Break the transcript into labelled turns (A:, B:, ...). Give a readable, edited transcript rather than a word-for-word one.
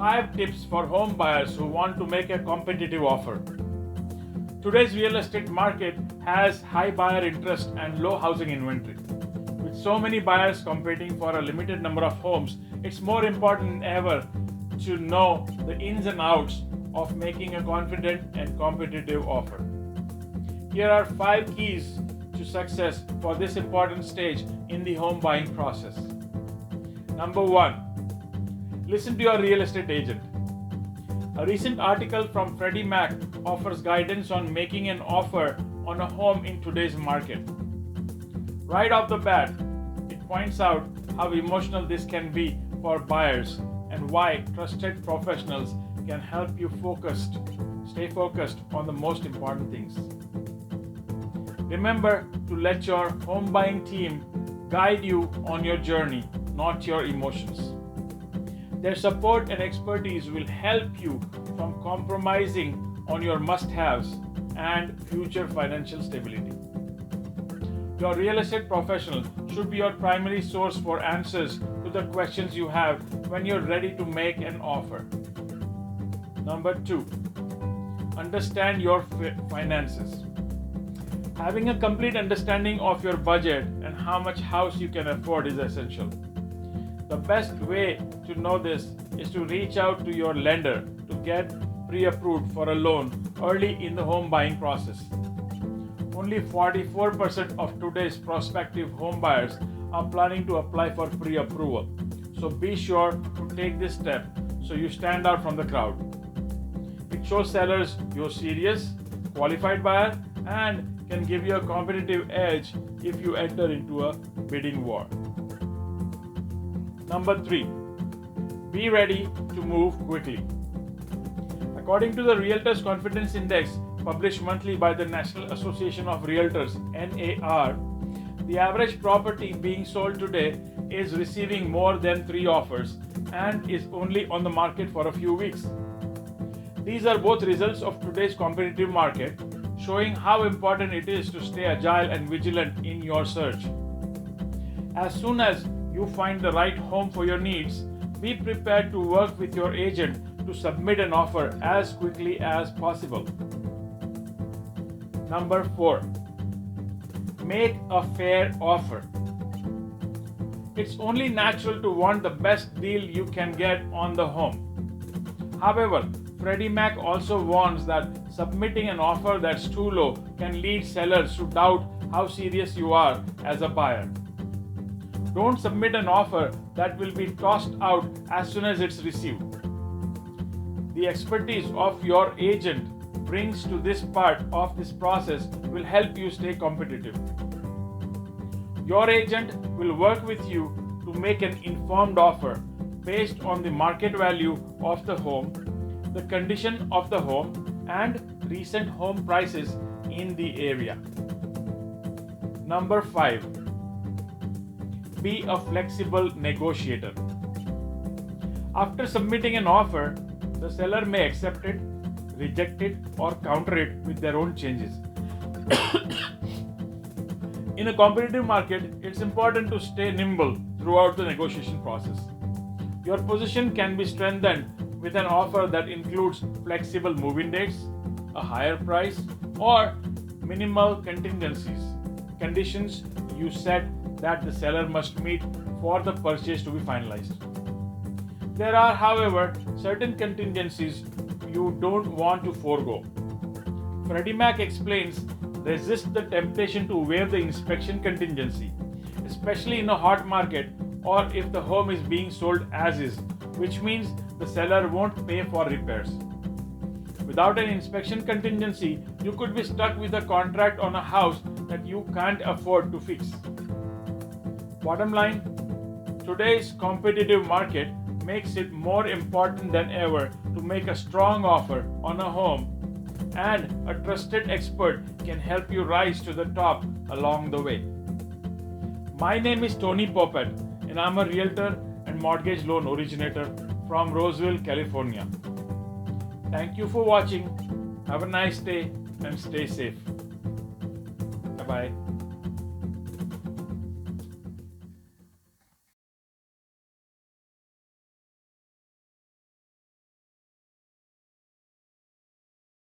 A: 5 tips for home buyers who want to make a competitive offer. Today's real estate market has high buyer interest and low housing inventory. With so many buyers competing for a limited number of homes, it's more important than ever to know the ins and outs of making a confident and competitive offer. Here are 5 keys to success for this important stage in the home buying process. Number 1. Listen to your real estate agent. A recent article from Freddie Mac offers guidance on making an offer on a home in today's market. Right off the bat, it points out how emotional this can be for buyers and why trusted professionals can help you stay focused on the most important things. Remember to let your home buying team guide you on your journey, not your emotions. Their support and expertise will help you from compromising on your must-haves and future financial stability. Your real estate professional should be your primary source for answers to the questions you have when you're ready to make an offer. Number 2. Understand your finances. Having a complete understanding of your budget and how much house you can afford is essential. The best way to know this is to reach out to your lender to get pre-approved for a loan early in the home buying process. Only 44% of today's prospective home buyers are planning to apply for pre-approval. So be sure to take this step so you stand out from the crowd. It shows sellers you're serious, qualified buyer, and can give you a competitive edge if you enter into a bidding war. Number 3. Be ready to move quickly. According to the Realtors Confidence Index published monthly by the National Association of Realtors (NAR), the average property being sold today is receiving more than 3 offers and is only on the market for a few weeks. These are both results of today's competitive market, showing how important it is to stay agile and vigilant in your search. As soon as you find the right home for your needs, be prepared to work with your agent to submit an offer as quickly as possible. Number 4. Make a fair offer. It's only natural to want the best deal you can get on the home. However, Freddie Mac also warns that submitting an offer that's too low can lead sellers to doubt how serious you are as a buyer. Don't submit an offer that will be tossed out as soon as it's received. The expertise of your agent brings to this part of this process will help you stay competitive. Your agent will work with you to make an informed offer based on the market value of the home, the condition of the home, and recent home prices in the area. Number 5. Be a flexible negotiator. After submitting an offer, the seller may accept it, reject it, or counter it with their own changes. In a competitive market, it's important to stay nimble throughout the negotiation process. Your position can be strengthened with an offer that includes flexible move-in dates, a higher price, or minimal conditions you set that the seller must meet for the purchase to be finalized. There are, however, certain contingencies you don't want to forego. Freddie Mac explains, resist the temptation to waive the inspection contingency, especially in a hot market or if the home is being sold as is, which means the seller won't pay for repairs. Without an inspection contingency, you could be stuck with a contract on a house that you can't afford to fix. Bottom line, today's competitive market makes it more important than ever to make a strong offer on a home, and a trusted expert can help you rise to the top along the way. My name is Tony Poppet, and I'm a realtor and mortgage loan originator from Roseville, California. Thank you for watching. Have a nice day and stay safe. Bye-bye.